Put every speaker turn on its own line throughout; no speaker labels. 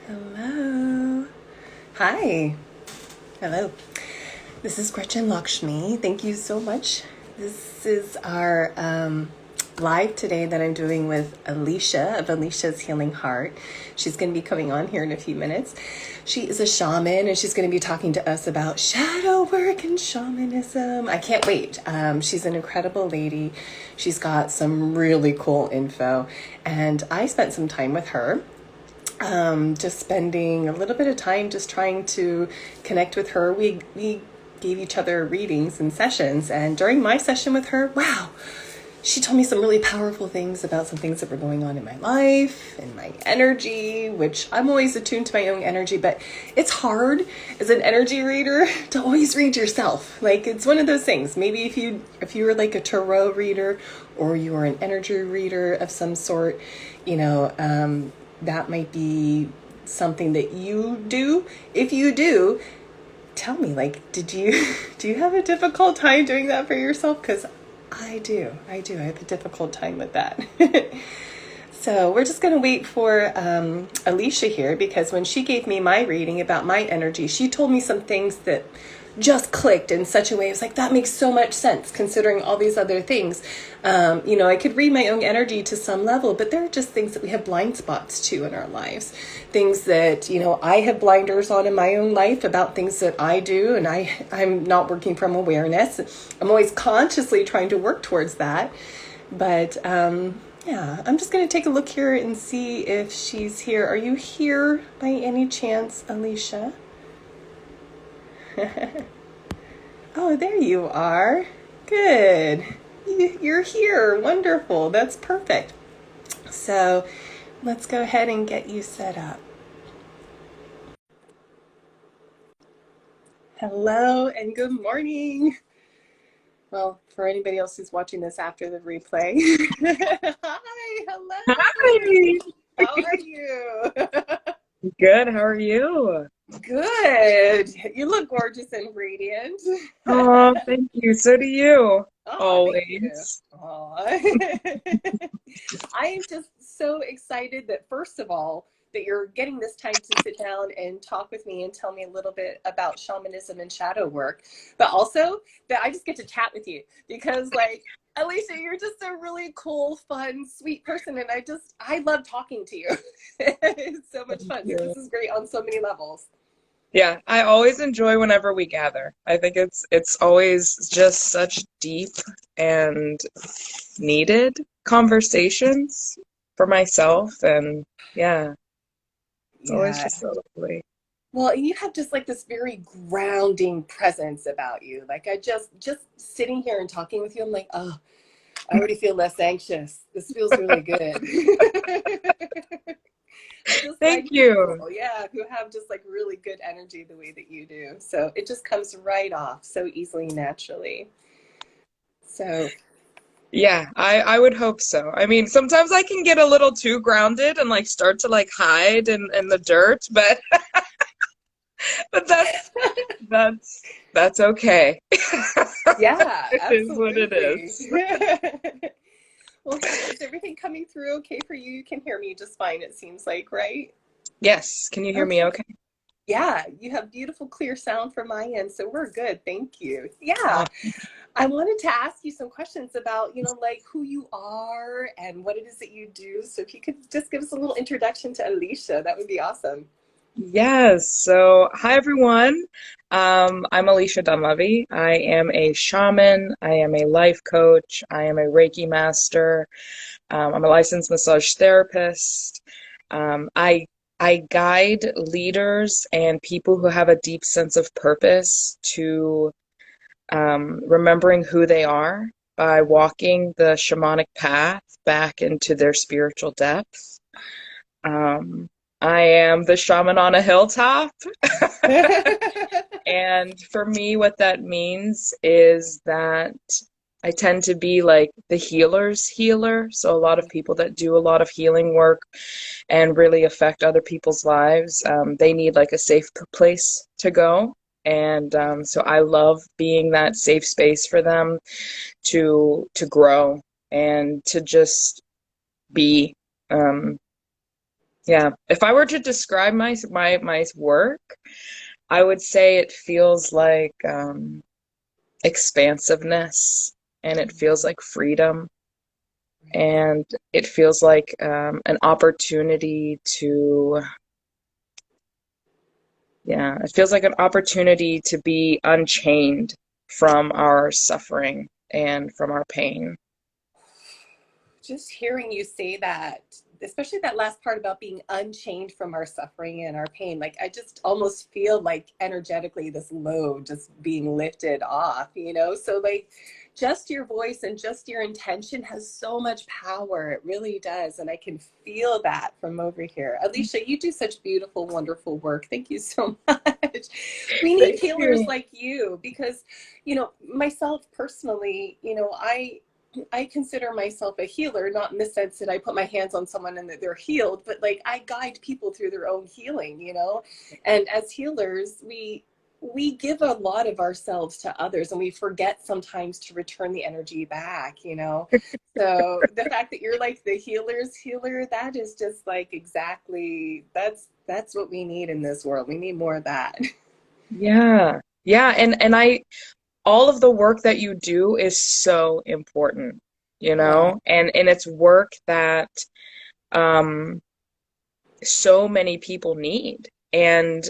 Hello. Hi. Hello. This is Gretchen Lakshmi. Thank you so much. This is our live today that I'm doing with Alicia of Alicia's Healing Heart. She's going to be coming on here in a few minutes. She is a shaman and she's going to be talking to us about shadow work and shamanism. I can't wait. She's an incredible lady. She's got some really cool info, and I spent some time with her, just spending a little bit of time just trying to connect with her. We gave each other readings and sessions, and during my session with her, wow, she told me some really powerful things about some things that were going on in my life and my energy, which I'm always attuned to my own energy, but it's hard as an energy reader to always read yourself. Like, it's one of those things. Maybe if you were like a tarot reader or you were an energy reader of some sort, that might be something that you do. If you do, tell me, like, do you have a difficult time doing that for yourself? Because I do. I have a difficult time with that. So we're just going to wait for Alicia here, because when she gave me my reading about my energy, she told me some things that just clicked in such a way. It was like, that makes so much sense considering all these other things. I could read my own energy to some level, but there are just things that we have blind spots to in our lives. Things that, I have blinders on in my own life about things that I do, and I'm not working from awareness. I'm always consciously trying to work towards that. But yeah, I'm just going to take a look here and see if she's here. Are you here by any chance, Alicia? Oh, there you are. Good. You're here. Wonderful. That's perfect. So let's go ahead and get you set up. Hello and good morning. Well, for anybody else who's watching this after the replay. Hi, hello.
Hi.
How are you?
Good. How are you?
Good. You look gorgeous and radiant.
Oh, thank you. So do you.
Oh, thank you.
Always.
Oh. I am just so excited that, first of all, that you're getting this time to sit down and talk with me and tell me a little bit about shamanism and shadow work, but also that I just get to chat with you because, like, Alicia, you're just a really cool, fun, sweet person, and I love talking to you. It's so much
Thank
fun. So
you.
this is great on so many levels.
Yeah, I always enjoy whenever we gather. I think it's always just such deep and needed conversations for myself, and yeah, it's always
Yeah.
just so lovely.
Well, you have just like this very grounding presence about you. Like, I just sitting here and talking with you, I'm like, oh, I already feel less anxious. This feels really good. I just
Thank
like people,
you.
yeah, who have just like really good energy the way that you do. So it just comes right off so easily, naturally. So,
Yeah, I would hope so. I mean, sometimes I can get a little too grounded and like start to like hide in the dirt, but but that's okay.
yeah,
It is what it
absolutely.
is.
Well, is everything coming through okay for you? You can hear me just fine, it seems like, right?
Yes, can you hear me
Okay.
okay?
Yeah, you have beautiful, clear sound from my end, so we're good. Thank you.
Uh,
Yeah, I wanted to ask you some questions about, like who you are and what it is that you do. So if you could just give us a little introduction to Alicia, that would be awesome.
yes. So, hi everyone. I'm Alicia Dunlevy. I am a shaman. I am a life coach. I am a Reiki master. I'm a licensed massage therapist. I guide leaders and people who have a deep sense of purpose to remembering who they are by walking the shamanic path back into their spiritual depth. Um, I am the shaman on a hilltop. And for me, what that means is that I tend to be like the healer's healer. So a lot of people that do a lot of healing work and really affect other people's lives, they need like a safe place to go. And so I love being that safe space for them to grow and to just be. Um, Yeah. If I were to describe my work, I would say it feels like expansiveness, and it feels like freedom, and it feels like an opportunity to, yeah, it feels like an opportunity to be unchained from our suffering and from our pain.
Just hearing you say that, especially that last part about being unchained from our suffering and our pain, like I just almost feel like energetically this load just being lifted off, you know? So, like, just your voice and just your intention has so much power. It really does. And I can feel that from over here. Alicia, you do such beautiful, wonderful work. Thank you so much. We need
Thank
healers
you.
like you because, you know, myself personally, you know, I consider myself a healer, not in the sense that I put my hands on someone and that they're healed, but like I guide people through their own healing, you know? And as healers, we give a lot of ourselves to others and we forget sometimes to return the energy back, you know? So the fact that you're like the healer's healer, that is just like exactly that's what we need in this world. We need more of that.
Yeah. Yeah, and I all of the work that you do is so important, you
Oh,
know? And it's work that um so many people need. And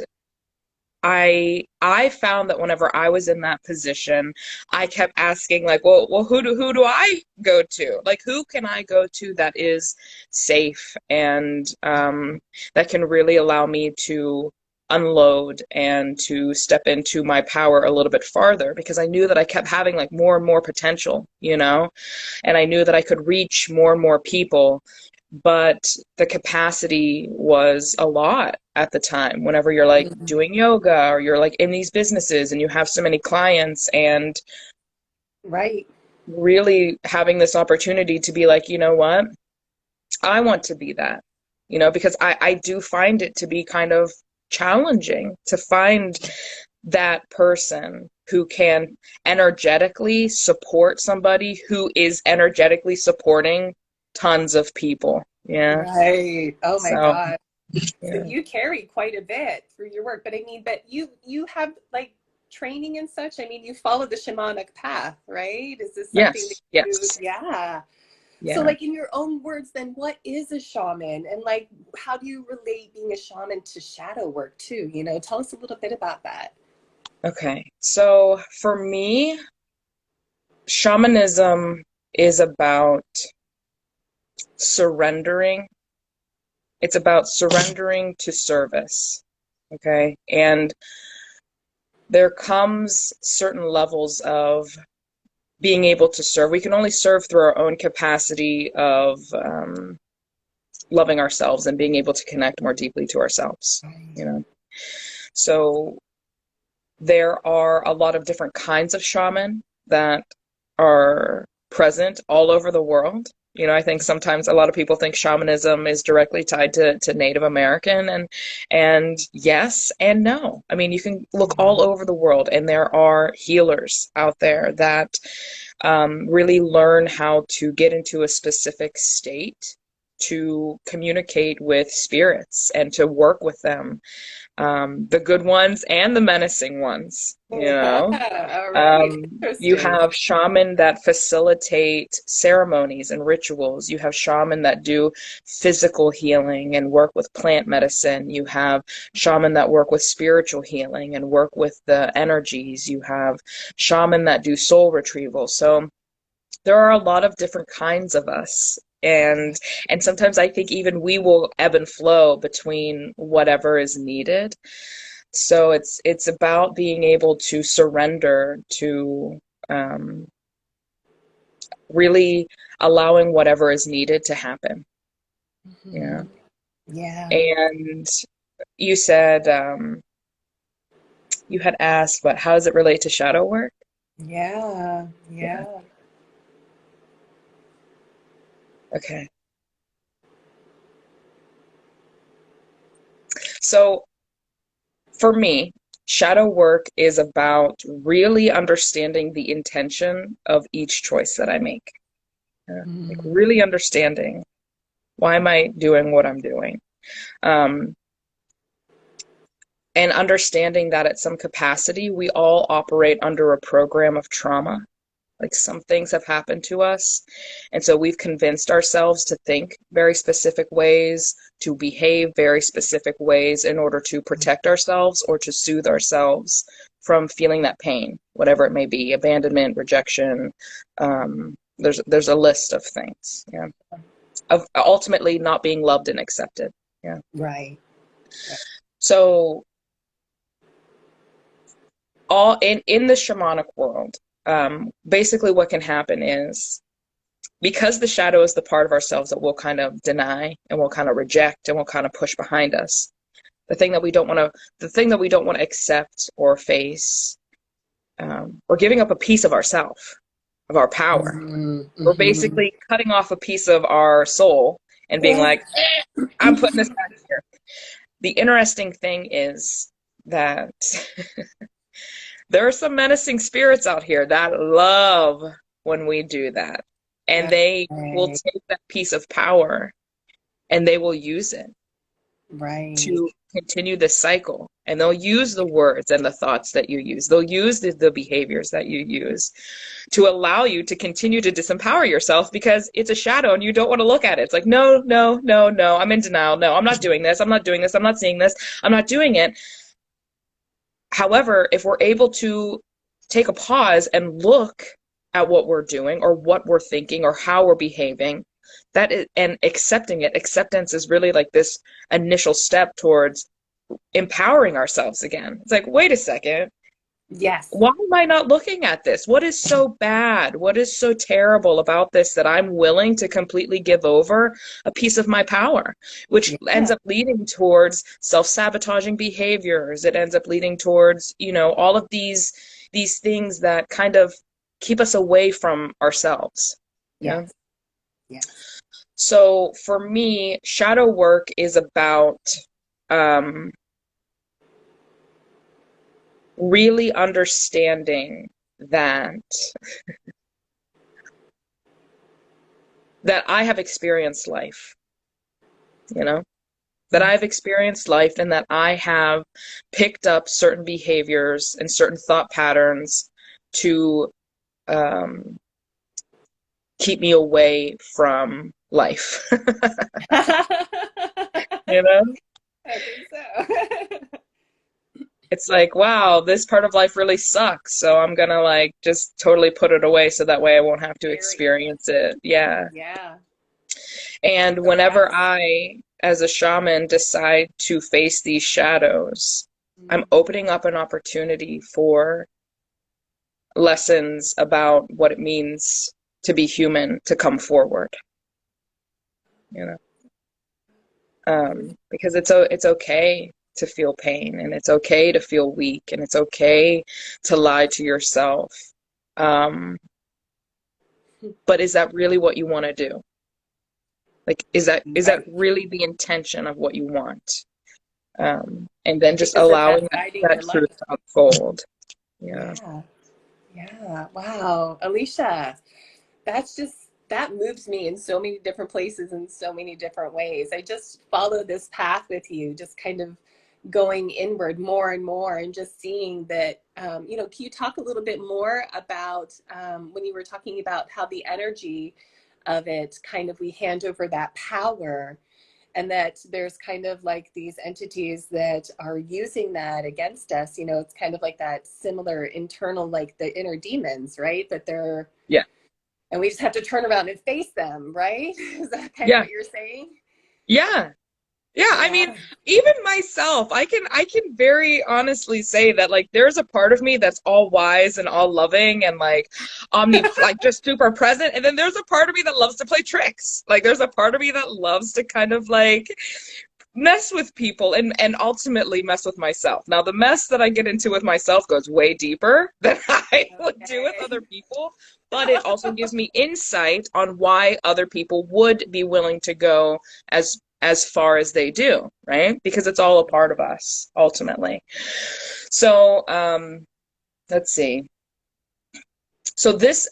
I found that whenever I was in that position, I kept asking like, well, who do I go to? Like, who can I go to that is safe and that can really allow me to unload and to step into my power a little bit farther, because I knew that I kept having like more and more potential, you know, and I knew that I could reach more and more people, but the capacity was a lot at the time whenever you're like doing yoga or you're like in these businesses and you have so many clients, and
right.
really having this opportunity to be like, you know what, I want to be that, you know, because I do find it to be kind of challenging to find that person who can energetically support somebody who is energetically supporting tons of people. Yeah.
Right. Oh my
So,
God. So
yeah.
you carry quite a bit through your work, but I mean, but you have like training and such. I mean, you follow the shamanic path, right? Is this something that
Yes.
you,
Yes.
yeah. So
Yeah.
like in your own words, then what is a shaman? And like, how do you relate being a shaman to shadow work too? You know, tell us a little bit about that.
Okay. So for me, shamanism is about surrendering. It's about surrendering to service. Okay. And there comes certain levels of being able to serve. We can only serve through our own capacity of loving ourselves and being able to connect more deeply to ourselves, you know. So there are a lot of different kinds of shaman that are present all over the world. You know, I think sometimes a lot of people think shamanism is directly tied to Native American, and yes and no. I mean, you can look all over the world and there are healers out there that really learn how to get into a specific state to communicate with spirits and to work with them, the good ones and the menacing ones, you know.
All right.
You
Interesting.
have shaman that facilitate ceremonies and rituals. You have shaman that do physical healing and work with plant medicine. You have shaman that work with spiritual healing and work with the energies. You have shaman that do soul retrieval. So there are a lot of different kinds of us. And sometimes I think even we will ebb and flow between whatever is needed. So it's about being able to surrender to really allowing whatever is needed to happen. Yeah.
Mhm. Yeah.
And you said you had asked, but how does it relate to shadow work?
Yeah.
Yeah.
Yeah.
Okay. So for me, shadow work is about really understanding the intention of each choice that I make. Like
Mm.
really understanding, why am I doing what I'm doing? Um, and understanding that at some capacity, we all operate under a program of trauma. Like some things have happened to us. And so we've convinced ourselves to think very specific ways, to behave very specific ways in order to protect ourselves or to soothe ourselves from feeling that pain, whatever it may be, abandonment, rejection. There's a list of things, yeah, of ultimately not being loved and accepted. Yeah.
Right. Right.
So all in the shamanic world, basically what can happen is because the shadow is the part of ourselves that we'll kind of deny and we'll kind of reject and we'll kind of push behind us. The thing that we don't want to accept or face, we're giving up a piece of ourself, of our power. We're
Mm-hmm.
basically cutting off a piece of our soul and being like, I'm putting this back here. The interesting thing is that there are some menacing spirits out here that love when we do that. And they will
Right.
take that piece of power and they will use it
Right.
to continue this cycle. And they'll use the words and the thoughts that you use. They'll use the behaviors that you use to allow you to continue to disempower yourself because it's a shadow and you don't want to look at it. It's like, no, no, no, no, I'm in denial. No, I'm not doing this. I'm not doing this. I'm not seeing this. I'm not doing it. However, if we're able to take a pause and look at what we're doing or what we're thinking or how we're behaving, that is, and accepting it, acceptance is really like this initial step towards empowering ourselves again. It's like, wait a second,
Yes.
why am I not looking at this? What is so bad? What is so terrible about this that I'm willing to completely give over a piece of my power, which ends
Yeah.
up leading towards self-sabotaging behaviors. It ends up leading towards, all of these things that kind of keep us away from ourselves. Yeah.
Yes. Yes.
So for me, shadow work is about um, really understanding that I have experienced life, you know, that I've experienced life and that I have picked up certain behaviors and certain thought patterns to um, keep me away from life. You know,
I think so.
it's like, wow, this part of life really sucks. So I'm gonna like just totally put it away so that way I won't have to
Bury it.
experience it. Yeah.
Yeah.
And
So
whenever
that's
I, as a shaman, decide to face these shadows, I'm opening up an opportunity for lessons about what it means to be human, to come forward, you know, because it's okay to feel pain and it's okay to feel weak and it's okay to lie to yourself. Um, but is that really what you want to do? Like, is that
right.
really the intention of what you want? And then just
Because if
allowing
that's guiding
that
your life.
truth to unfold. Yeah.
Yeah. Yeah. Wow. Alicia, that moves me in so many different places in so many different ways. I just follow this path with you, just kind of going inward more and more and just seeing that, can you talk a little bit more about when you were talking about how the energy of it kind of we hand over that power and that there's kind of like these entities that are using that against us. It's kind of like that similar internal, like the inner demons, right? That they're,
Yeah.
and we just have to turn around and face them, right? Is that kind of
Yeah.
what you're saying?
Yeah. Yeah, I mean,
Yeah.
even myself, I can very honestly say that like there's a part of me that's all wise and all loving and like like just super present, and then there's a part of me that loves to play tricks. Like there's a part of me that loves to kind of like mess with people and ultimately mess with myself. Now, the mess that I get into with myself goes way deeper than I would do with
Okay.
other people, but it also gives me insight on why other people would be willing to go as far as they do, right? Because it's all a part of us ultimately. So, let's see. So this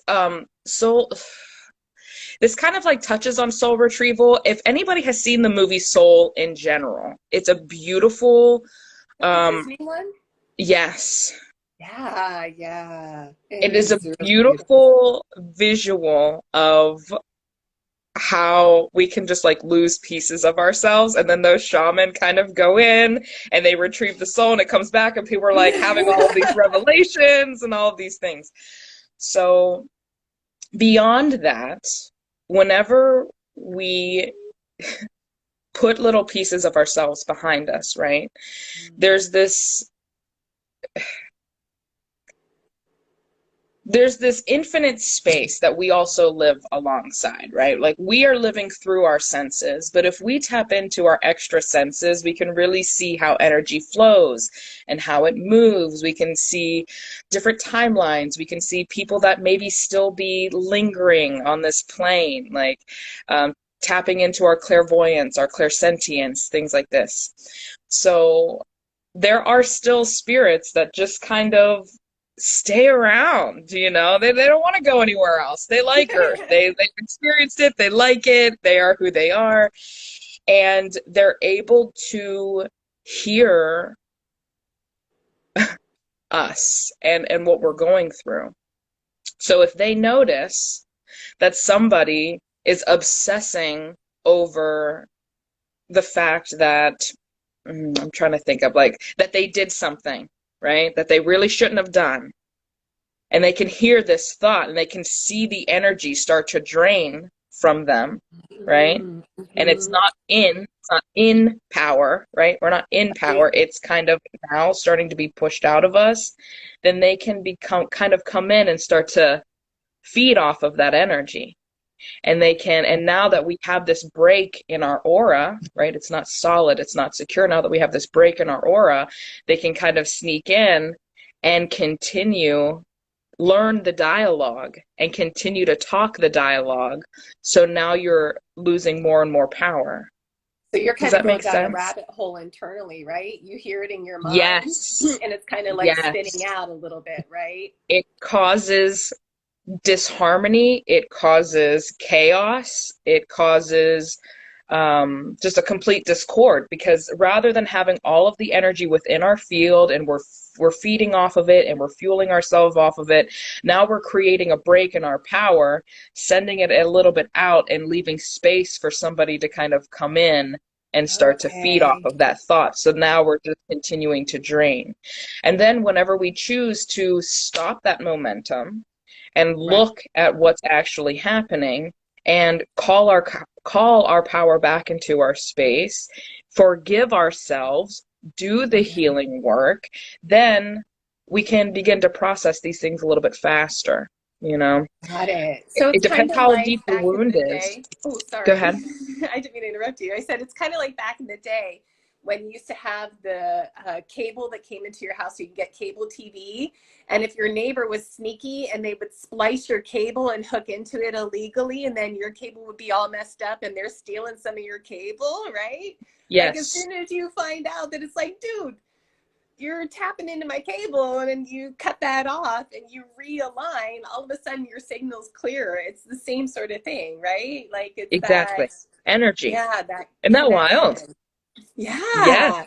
this kind of like touches on soul retrieval. If anybody has seen the movie Soul in general, it's a beautiful,
Is that the
um,
Disney one?
yes,
Yeah, yeah. It
it is a
is really beautiful.
beautiful visual of how we can just like lose pieces of ourselves, and then those shaman kind of go in and they retrieve the soul and it comes back and people are like having all of these revelations and all of these things. So beyond that, whenever we put little pieces of ourselves behind us, right? There's this there's this infinite space that we also live alongside, right? Like we are living through our senses, but if we tap into our extra senses, we can really see how energy flows and how it moves. We can see different timelines. We can see people that maybe still be lingering on this plane, like tapping into our clairvoyance, our clairsentience, things like this. So there are still spirits that just kind of stay around, they don't want to go anywhere else. They like Earth. They've experienced it, they like it, they are who they are, and they're able to hear us and what we're going through. So if they notice that somebody is obsessing over the fact that I'm trying to think of like that they did something, right? That they really shouldn't have done. And they can hear this thought and they can see the energy start to drain from them, right? And
Mm-hmm.
it's not in power, right? We're not in power. It's kind of now starting to be pushed out of us. Then they can become kind of come in and start to feed off of that energy. And now that we have this break in our aura, right? It's not solid, it's not secure. Now that we have this break in our aura, they can kind of sneak in and learn the dialogue and continue to talk the dialogue. So now you're losing more and more power.
So you're
Does
kind of
that
going
make
down a
sense?
rabbit hole internally, right? You hear it in your mind
Yes.
and it's kind of like spinning
Yes.
out a little bit, right?
It causes disharmony, it causes chaos, it causes just a complete discord, because rather than having all of the energy within our field and we're feeding off of it and we're fueling ourselves off of it, now we're creating a break in our power, sending it a little bit out and leaving space for somebody to kind of come in and start to feed off
Okay.
of that thought. So now we're just continuing to drain. And then whenever we choose to stop that momentum and
Right.
look at what's actually happening and call our power back into our space, forgive ourselves, do the
Okay.
healing work, then we can begin to process these things a little bit faster, you know.
Got it. So
It
it's kind
depends
of
how
like
deep the
back in
wound
the
is.
day. Oh,
Go
sorry.
ahead.
I didn't mean to interrupt you. I said it's kind of like back in the day when you used to have the cable that came into your house so you can get cable TV. And if your neighbor was sneaky and they would splice your cable and hook into it illegally, and then your cable would be all messed up and they're stealing some of your cable, right? Like as
Yes,
soon as you find out that it's like, dude, you're tapping into my cable and then you cut that off and you realign, all of a sudden your signal's clearer. It's the same sort of thing, right? Like it's
exactly.
that,
Energy.
yeah, that
Isn't that wild?
connection.
Yes,
Yeah.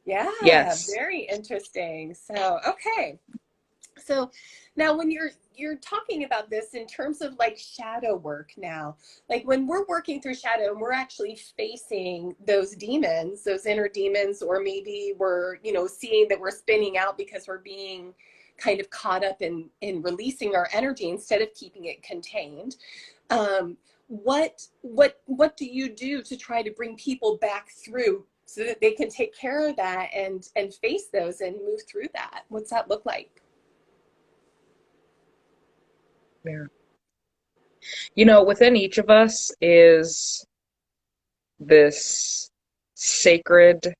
Yeah.
yes.
Very interesting. So, okay. So now when you're talking about this in terms of like shadow work now, like when we're working through shadow and we're actually facing those demons, those inner demons, or maybe we're, seeing that we're spinning out because we're being kind of caught up in releasing our energy instead of keeping it contained. What do you do to try to bring people back through so that they can take care of that and face those and move through that? What's that look like?
Yeah. Within each of us is this sacred,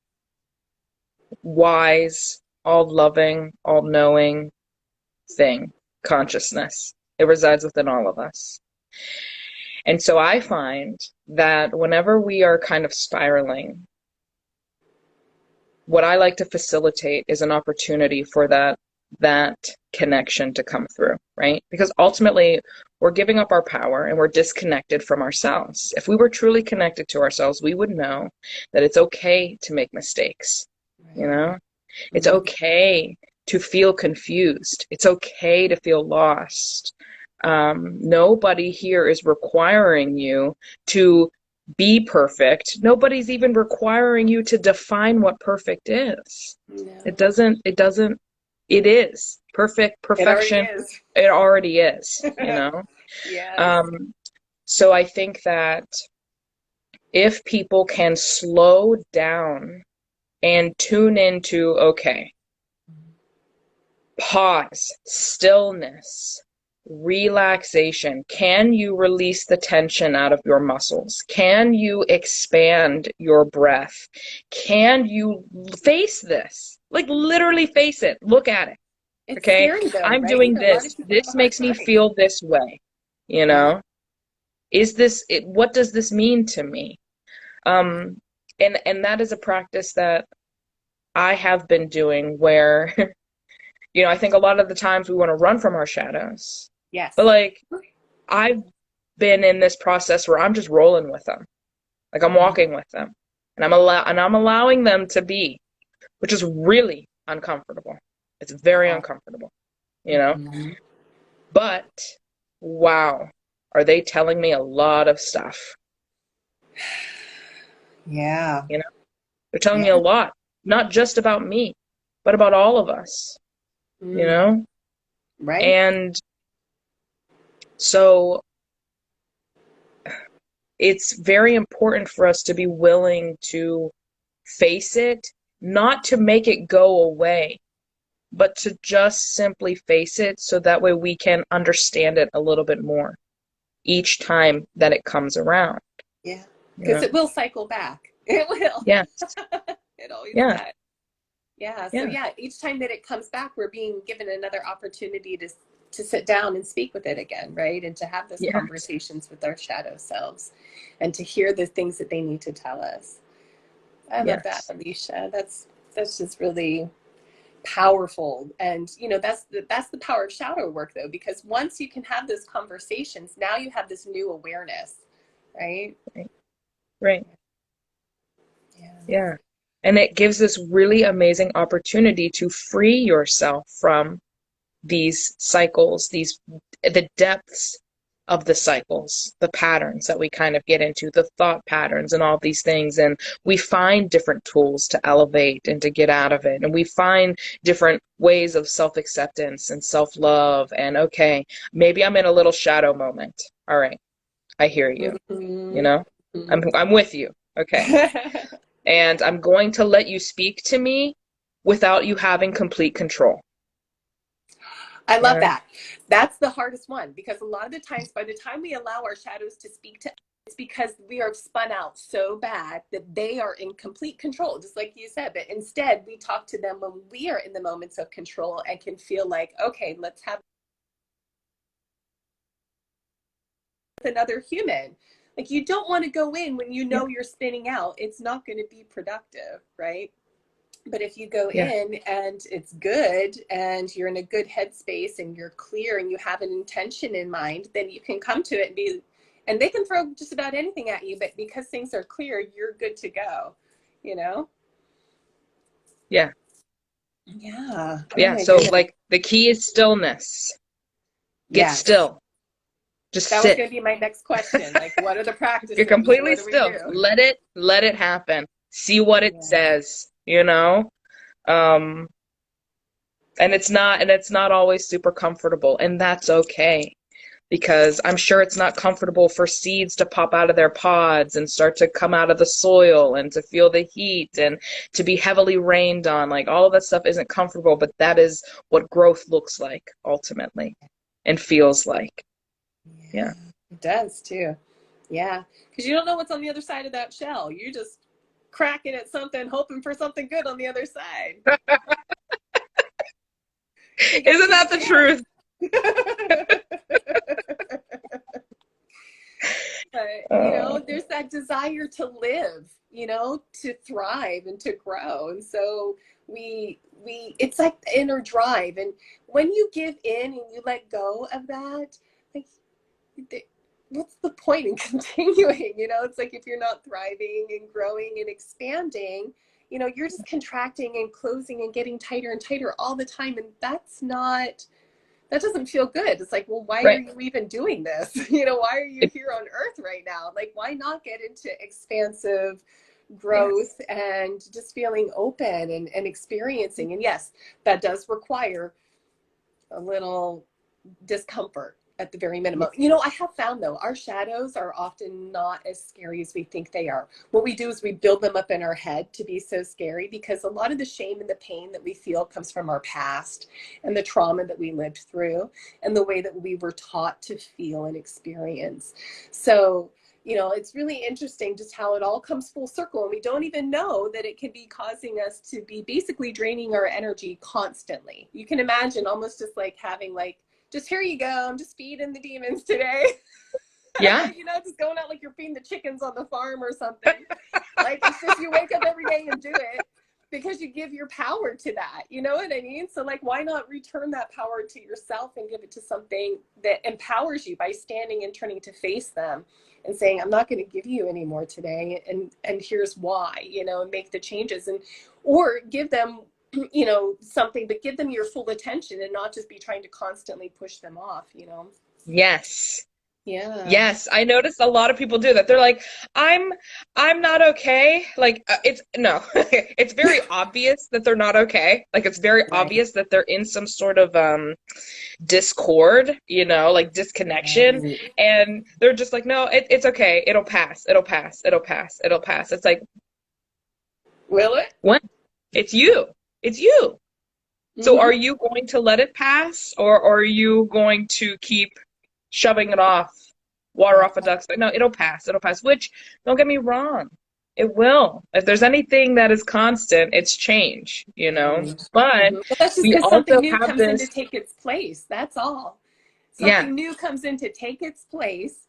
wise, all-loving, all-knowing thing, consciousness. It resides within all of us. And so I find that whenever we are kind of spiraling, what I like to facilitate is an opportunity for that that connection to come through, right? Because ultimately, we're giving up our power and we're disconnected from ourselves. If we were truly connected to ourselves, we would know that it's okay to make mistakes, you
Right.
know? It's
Mhm.
okay to feel confused. It's okay to feel lost. Nobody here is requiring you to be perfect. Nobody's even requiring you to define what perfect is.
No,
It is perfect,
it already
perfection.
is.
It already is, you know?
Yes.
Um, so I think that if people can slow down and tune into, okay, pause, stillness, relaxation. Can you release the tension out of your muscles? Can you expand your breath? Can you face this? Like literally face it. Look at it.
It's
Okay.
scary though,
I'm
right?
doing
A lot
this.
of people have a
This
hard
makes me
time.
feel this way. You
Yeah.
know, is this it? What does this mean to me? Um, and that is a practice that I have been doing where I think a lot of the times we want to run from our shadows. But
Yes.
like I've been in this process where I'm just rolling with them. Like I'm
Mhm.
walking with them. And I'm allowing them to be, which is really uncomfortable. It's very
Yeah.
uncomfortable, you know?
Mhm.
But wow, are they telling me a lot of stuff,
Yeah.
you know? They're telling me a
Yeah.
lot, not just about me, but about all of us, you
Mm.
know?
Right?
And so it's very important for us to be willing to face it, not to make it go away, but to just simply face it so that way we can understand it a little bit more each time that it comes around.
Yeah.
You
Because
know?
it will cycle back. It will.
Yes.
It always
Yeah.
does. Yeah. So
Yeah.
yeah, each time that it comes back, we're being given another opportunity to sit down and speak with it again, right? And to have those
Yes.
conversations with our shadow selves and to hear the things that they need to tell us. I love that,
Yes.
Alicia. That's just really powerful. And that's the power of shadow work though, because once you can have those conversations, now you have this new awareness, right?
Right. Right.
Yeah.
Yeah. And it gives this really amazing opportunity to free yourself from these cycles, the depths of the cycles, the patterns that we kind of get into, the thought patterns and all these things. And we find different tools to elevate and to get out of it. And we find different ways of self-acceptance and self-love. And okay, maybe I'm in a little shadow moment. All right, I hear you. You
Mm-hmm.
know, I'm with you. Okay. And I'm going to let you speak to me without you having complete control.
I
You
love
know?
that. That's the hardest one because a lot of the times, by the time we allow our shadows to speak to us, it's because we are spun out so bad that they are in complete control, just like you said. But instead, we talk to them when we are in the moments of control and can feel like, okay, let's have another human. Like you don't want to go in when you
Yeah.
know you're spinning out. It's not going to be productive, right? But if you go
Yeah.
in and it's good and you're in a good headspace and you're clear and you have an intention in mind, then you can come to it and they can throw just about anything at you, but because things are clear, you're good to go, you know?
Yeah.
Yeah. Oh
Yeah.
my
So
goodness.
like the key is stillness. Get
Yes.
still. Just
That was
sit.
going to be my next question. Like, what are the
You're
practices?
completely
What do we
still.
do?
Let it happen. See what it
Yeah.
says, you know? Um, and it's not always super comfortable, and that's okay. Because I'm sure it's not comfortable for seeds to pop out of their pods and start to come out of the soil and to feel the heat and to be heavily rained on. Like all of that stuff isn't comfortable, but that is what growth looks like ultimately and feels like.
Yeah.
Yeah.
It does too. Yeah. Because you don't know what's on the other side of that shell. You just cracking at something, hoping for something good on the other side. You got to
Isn't
take
that
a
the truth?
chance. But,
Uh,
there's that desire to live, to thrive and to grow. And so it's like the inner drive. And when you give in and you let go of that, like, what's the point in continuing? It's like if you're not thriving and growing and expanding, you're just contracting and closing and getting tighter and tighter all the time. And that doesn't feel good. It's like, well, why are
right.
you even doing this? Why are you
It,
here on earth right now? Like, why not get into expansive
yes.
growth and just feeling open and experiencing? And yes, that does require a little discomfort at the very minimum. I have found though, our shadows are often not as scary as we think they are. What we do is we build them up in our head to be so scary because a lot of the shame and the pain that we feel comes from our past and the trauma that we lived through and the way that we were taught to feel and experience. So, it's really interesting just how it all comes full circle, and we don't even know that it can be causing us to be basically draining our energy constantly. You can imagine almost just like having like, just here you go, I'm just feeding the demons today.
Yeah.
Just going out like you're feeding the chickens on the farm or something. Like, it's just you wake up every day and do it because you give your power to that. You know what I mean? So like, why not return that power to yourself and give it to something that empowers you by standing and turning to face them and saying, I'm not going to give you any more today. And here's why, and make the changes, or give them, something, but give them your full attention and not just be trying to constantly push them off.
Yes.
Yeah.
Yes, I noticed a lot of people do that. They're like, I'm I'm not okay. Like it's no. It's very obvious that they're not okay. Like it's very
Right.
obvious that they're in some sort of discord, like disconnection,
Right.
and they're just like, no, it's okay. It'll pass. It'll pass. It'll pass. It'll pass. It's like,
Will it?
what? It's you. It's you. So
Mm-hmm.
are you going to let it pass, or are you going to keep shoving it off, water
Yeah.
off a duck's back? No, it'll pass. It'll pass. Which, don't get me wrong, it will. If there's anything that is constant, it's change.
Mm-hmm.
But
Well, that's just
we
because something
also
new
have
comes in to
this,
take its place. That's all.
yeah,
Something new comes in to take its place,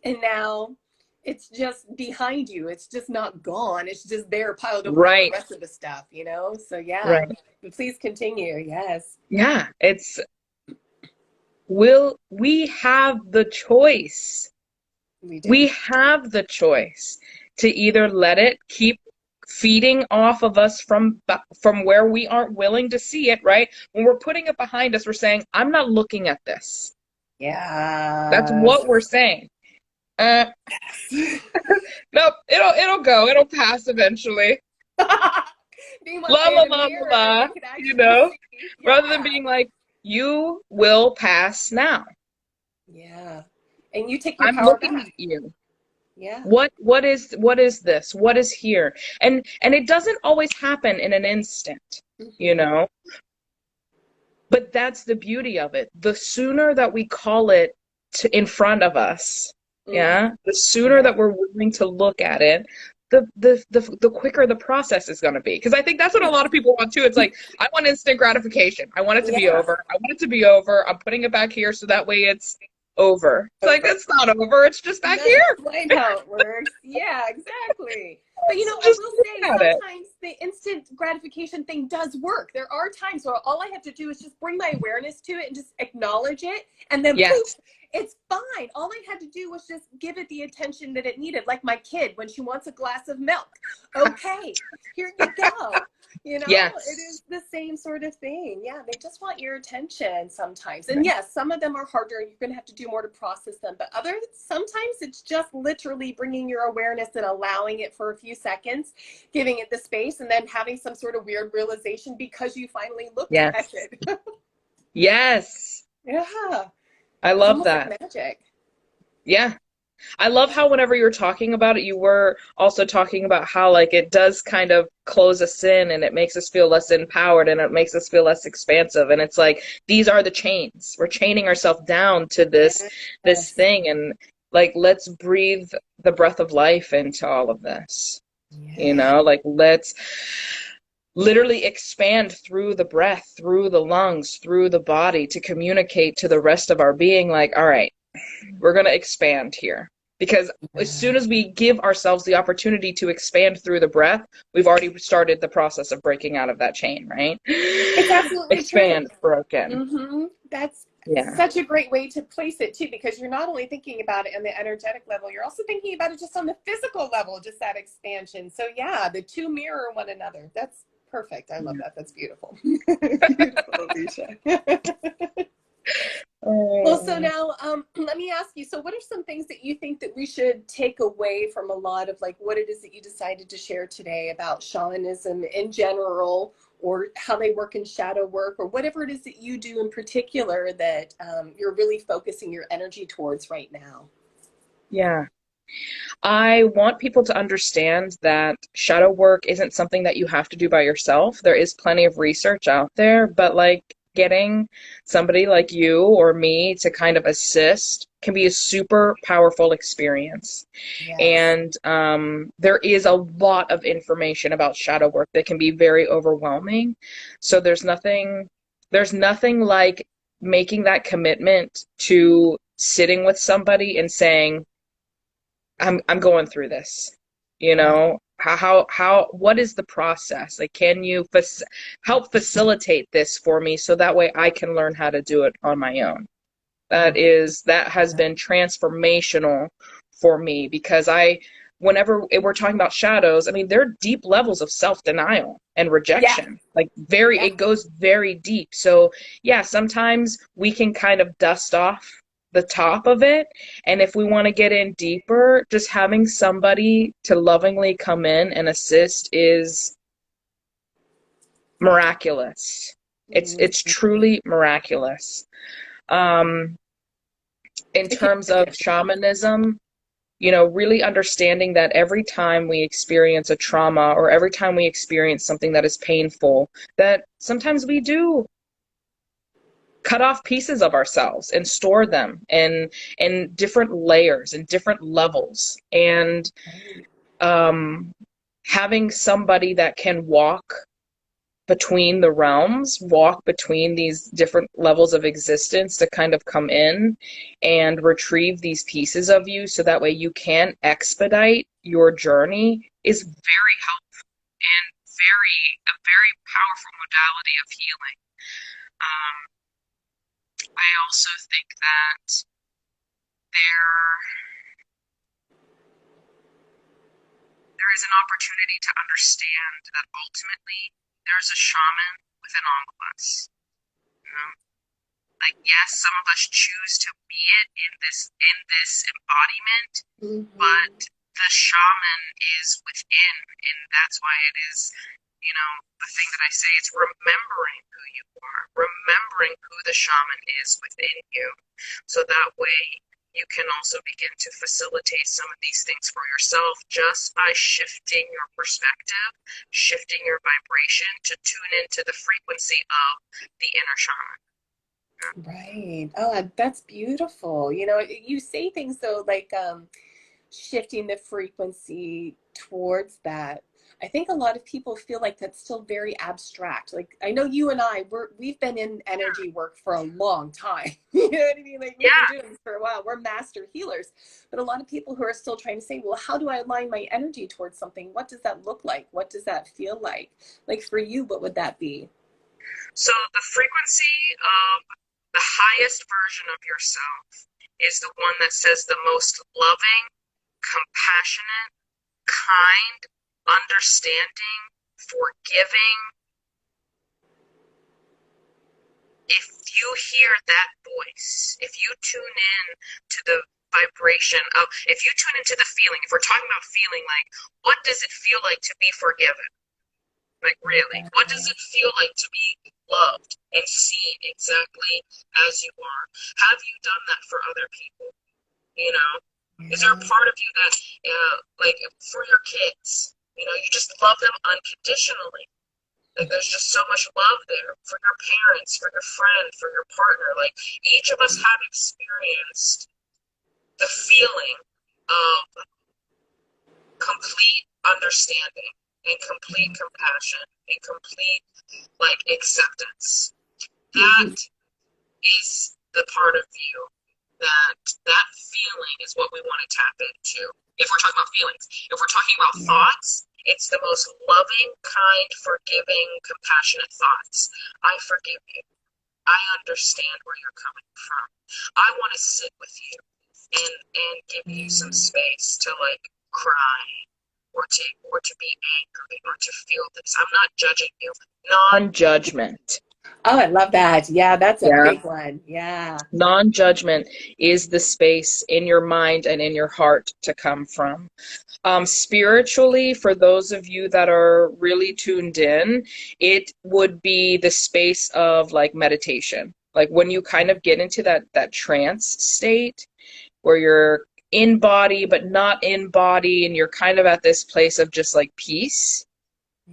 and now it's just behind you. It's just not gone. It's just there piled up with all the
right,
rest of the stuff. So yeah,
right.
but please continue. Yes,
Yeah, will we have the choice?
we do.
We have the choice to either let it keep feeding off of us from where we aren't willing to see it, right? When we're putting it behind us, we're saying, I'm not looking at this. That's
Yes.
what we're saying. Uh, nope, it'll go. It'll pass eventually.
Meanwhile,
La
they
la
had a
la la
mirror and
la,
they could actually see.
rather than
Yeah.
being like, you will pass now.
Yeah. And you take your
I'm
power
looking
back.
at you.
Yeah.
What is this? What is here? And it doesn't always happen in an instant, you
Mm-hmm.
know? But that's the beauty of it. The sooner that we call it in front of us,
Mm-hmm.
yeah, the sooner
Yeah.
that we're willing to look at it, the quicker the process is going to be. Because I think that's what a lot of people want too. It's like, I want instant gratification. I want it to be
Yeah.
over. I want it to be over. I'm putting it back here so that way it's over. It's like,
Over.
it's not over. It's just back
That's
here.
quite how it works. Yeah, exactly. But
It's
I
just
will say
look at it.
sometimes the instant gratification thing does work. There are times where all I have to do is just bring my awareness to it and just acknowledge it, and then poof,
Yes.
it's fine. All I had to do was just give it the attention that it needed, like my kid when she wants a glass of milk. Okay, here you go. It
Yes.
is the same sort of thing. Yeah, they just want your attention sometimes. And yes, some of them are harder. You're going to have to do more to process them. But others, sometimes it's just literally bringing your awareness and allowing it for a few seconds, giving it the space, and then having some sort of weird realization because you finally looked at
Yes.
it.
Yes.
Yeah,
I
it's
love
almost like
that.
magic.
Yeah. I love how whenever you were talking about it, you were also talking about how like it does kind of close us in and it makes us feel less empowered and it makes us feel less expansive. And it's like these are the chains. We're chaining ourselves down to this
Yes.
thing, and like let's breathe the breath of life into all of this.
Yeah.
Like let's literally expand through the breath, through the lungs, through the body to communicate to the rest of our being like, all right, we're going to expand here. Because as
Yeah.
soon as we give ourselves the opportunity to expand through the breath, we've already started the process of breaking out of that chain, right?
It's absolutely true.
Expand, broken.
That's
Yeah.
such a great way to place it too, because you're not only thinking about it on the energetic level, you're also thinking about it just on the physical level, just that expansion. So yeah, the two mirror one another. That's perfect. I love that. That's beautiful. Beautiful, Alicia. Well, so
Oh,
now let me ask you. So, what are some things that you think that we should take away from a lot of like what it is that you decided to share today about shamanism in general, or how they work in shadow work, or whatever it is that you do in particular that you're really focusing your energy towards right now?
yeah. I want people to understand that shadow work isn't something that you have to do by yourself. There is plenty of research out there, but like getting somebody like you or me to kind of assist can be a super powerful experience.
Yes.
And there is a lot of information about shadow work that can be very overwhelming. So there's nothing like making that commitment to sitting with somebody and saying, I'm going through this. You
Right.
know, what is the process? Like, can you help facilitate this for me so that way I can learn how to do it on my own? That has been transformational for me because whenever we're talking about shadows, I mean, there are deep levels of self-denial and
Yeah.
rejection. Like
Yeah.
it goes very deep. So yeah, sometimes we can kind of dust off the top of it. And if we want to get in deeper, just having somebody to lovingly come in and assist is miraculous. It's
Mhm.
truly miraculous. Um, in
It can
terms
really
of
is.
shamanism, you know, really understanding that every time we experience a trauma or every time we experience something that is painful, that sometimes we do cut off pieces of ourselves and store them in different layers and different levels. And
Right.
um, having somebody that can walk between the realms, walk between these different levels of existence to kind of come in and retrieve these pieces of you so that way you can expedite your journey is very helpful and a very powerful modality of healing. Um, I also think that there there is an opportunity to understand that ultimately there's a shaman within all of us. You know? Like, yes, some of us choose to be it in this embodiment, but
Mhm.
the shaman is within, and that's why it is, you know, the thing that I say, it's remembering who you are, remembering who the shaman is within you, so that way you can also begin to facilitate some of these things for yourself just by shifting your perspective, shifting your vibration to tune into the frequency of the inner shaman.
Right. Oh, that's beautiful. You know, you say things though like shifting the frequency towards that. I think a lot of people feel like that's still very abstract. Like I know you and we've been in energy work for a long time. You know what I mean? Like we've been
Yeah,
doing this for a while. We're master healers. But a lot of people who are still trying to say, well, how do I align my energy towards something? What does that look like? What does that feel like? Like for you, what would that be?
so the frequency of the highest version of yourself is the one that says the most loving, compassionate, kind, understanding, forgiving. If you hear that voice, if you tune in to the vibration of, if you tune into the feeling, if we're talking about feeling, like, what does it feel like to be forgiven? Like, really, what does it feel like to be loved and seen exactly as you are? Have you done that for other people? You know, is there a
Yeah.
part of you that, like, for your kids, you know, you just love them unconditionally? Like, there's just so much love there for your parents, for your friend, for your partner. Like, each of us have experienced the feeling of complete understanding and complete compassion and complete like acceptance.
Mhm.
That is the part of you. that feeling is what we want to tap into. If we're talking about feelings, if we're talking about
Yeah.
thoughts, it's the most loving, kind, forgiving, compassionate thoughts. I forgive you. I understand where you're coming from. I want to sit with you and give you some
Mm.
space to like cry or to be angry or to feel this. I'm not judging you. Non-judgment.
Oh, I love that. Yeah, that's a
Yeah.
big one. Yeah.
Non-judgment is the space in your mind and in your heart to come from. Spiritually, for those of you that are really tuned in, it would be the space of like meditation. Like when you kind of get into that trance state where you're in body but not in body and you're kind of at this place of just like peace.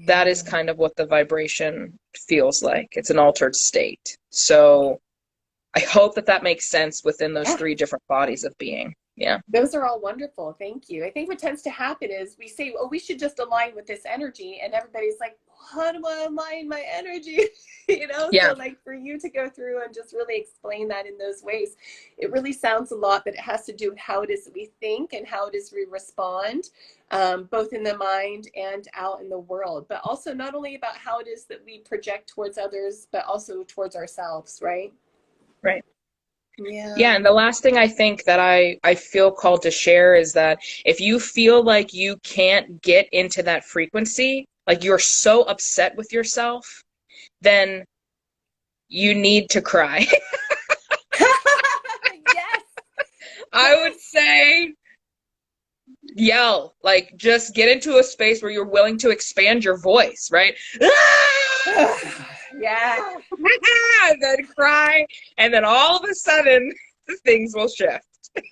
That is
Yeah.
kind of what the vibration feels like. It's an altered state. So I hope that that makes sense within those
Yeah.
three different bodies of being. Yeah.
Those are all wonderful. Thank you. I think what tends to happen is we say, oh, we should just align with this energy. And everybody's like, how do I align my energy? So
Yeah.
like for you to go through and just really explain that in those ways, it really sounds a lot that it has to do with how it is that we think and how it is we respond, both in the mind and out in the world, but also not only about how it is that we project towards others, but also towards ourselves, right?
Right.
Yeah.
Yeah, and the last thing I think that I feel called to share is that if you feel like you can't get into that frequency, like you're so upset with yourself, then you need to cry.
Yes.
I would
Yes.
say yell, like just get into a space where you're willing to expand your voice, right?
Yeah.
And then cry, and then all of a sudden things will shift.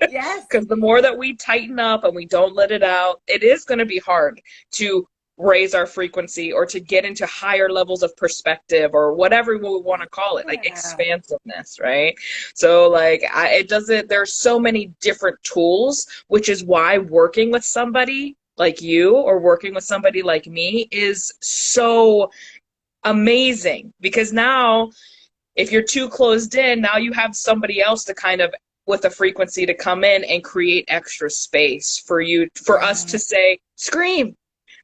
Yes.
Because the more that we tighten up and we don't let it out, it is going to be hard to raise our frequency or to get into higher levels of perspective or whatever we want to call it, like
Yeah.
expansiveness, right? So like it doesn't, there's so many different tools, which is why working with somebody like you or working with somebody like me is so amazing, because now if you're too closed in, now you have somebody else to kind of with a frequency to come in and create extra space for you, for us to
Yeah.
say, scream,
Yeah.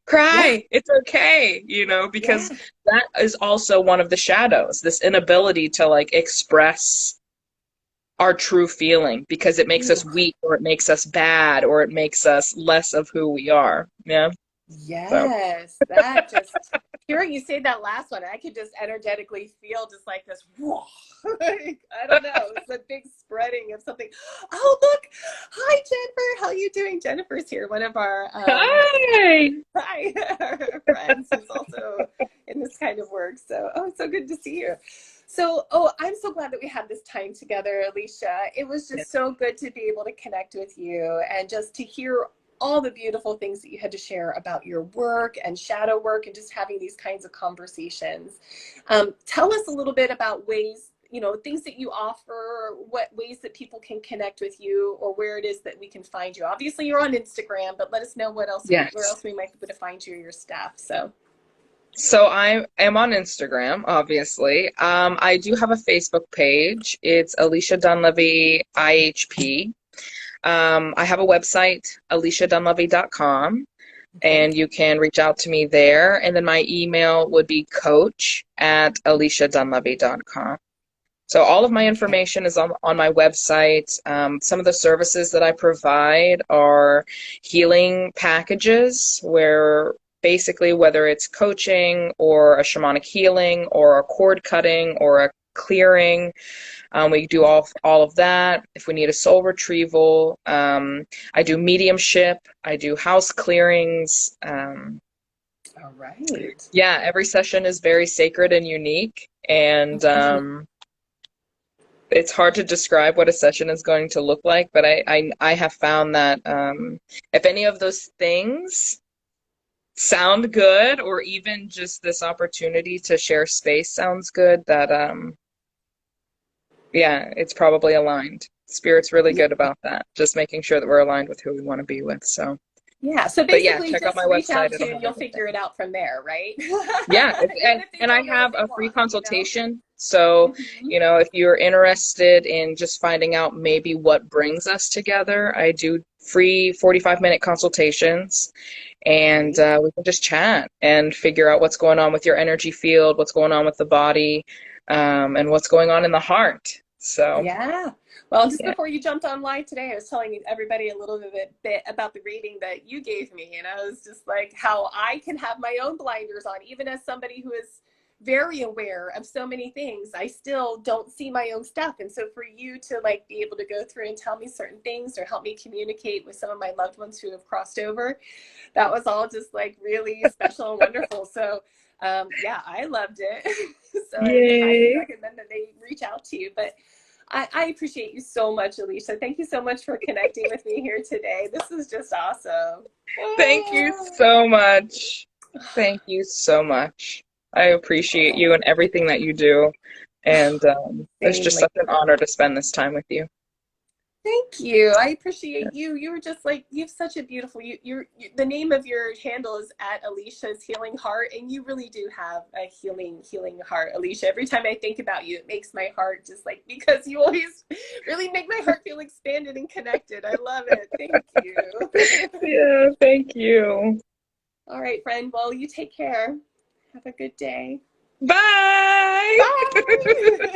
cry, it's okay, because
Yeah.
that is also one of the shadows, this inability to like express our true feeling because it makes
Ooh.
us weak or it makes us bad or it makes us less of who we are. Yeah. So
Yes. That just hearing you say that last one, I could just energetically feel just like this. Whoa. Like, I don't know. It's a big spreading of something. Oh, look. Hi, Jennifer. How are you doing? Jennifer's here. One of our
hi.
hi, our friends who's also in this kind of work. So, oh, it's so good to see you. So, oh, I'm so glad that we had this time together, Alicia. It was
Yeah.
just so good to be able to connect with you and just to hear all the beautiful things that you had to share about your work and shadow work and just having these kinds of conversations. Tell us a little bit about ways, things that you offer, what ways that people can connect with you or where it is that we can find you. Obviously you're on Instagram, but let us know where
Yes.
else we might be able to find you or your stuff. So,
So I am on Instagram, obviously. I do have a Facebook page. It's Alicia Dunleavy IHP. I have a website, aliciadunleavy.com,
okay.
and you can reach out to me there. And then my email would be coach@aliciadunleavy.com. So all of my
Okay.
information is on my website. Some of the services that I provide are healing packages where basically whether it's coaching or a shamanic healing or a cord cutting or a clearing, we do all of that. If we need a soul retrieval, I do mediumship, I do house clearings.
All right.
Yeah, every session is very sacred and unique. And it's hard to describe what a session is going to look like, but I have found that if any of those things sound good, or even just this opportunity to share space sounds good, that yeah, it's probably aligned. Spirit's really
Yeah.
good about that, just making sure that we're aligned with who we want to be with. So,
Yeah. So
but yeah,
basically
check out
just
my
reach
website.
out to
It'll
you and
have
you'll figure
everything.
it out from there, right?
Yeah,
Even if they
and I
don't know what
have
they
a free
want.
consultation. So,
Mhm.
if you're interested in just finding out maybe what brings us together, I do free 45-minute consultations, and
Great.
we can just chat and figure out what's going on with your energy field, what's going on with the body, and what's going on in the heart. So,
Yeah. Well, just
yeah.
before you jumped on live today, I was telling everybody a little bit about the reading that you gave me. And I was just like, how I can have my own blinders on, even as somebody who is very aware of so many things. I still don't see my own stuff. And so for you to like be able to go through and tell me certain things or help me communicate with some of my loved ones who have crossed over, that was all just like really special and wonderful. So yeah, I loved it. So I would highly
Yay.
recommend that they reach out to you. But I appreciate you so much, Alicia. Thank you so much for connecting with me here today. This is just awesome.
Thank you so much. Thank you so much. I appreciate you and everything that you do. And it's
Same,
just
like,
such an honor to spend this time with you.
thank you. I appreciate you. You were just like, you have such a beautiful, the name of your handle is at Alicia's Healing Heart. And you really do have a healing heart, Alicia. Every time I think about you, it makes my heart just like, because you always really make my heart feel expanded and connected. I love it. Thank you.
Yeah, thank you.
All right, friend. Well, you take care. Have a good day.
Bye.
Bye.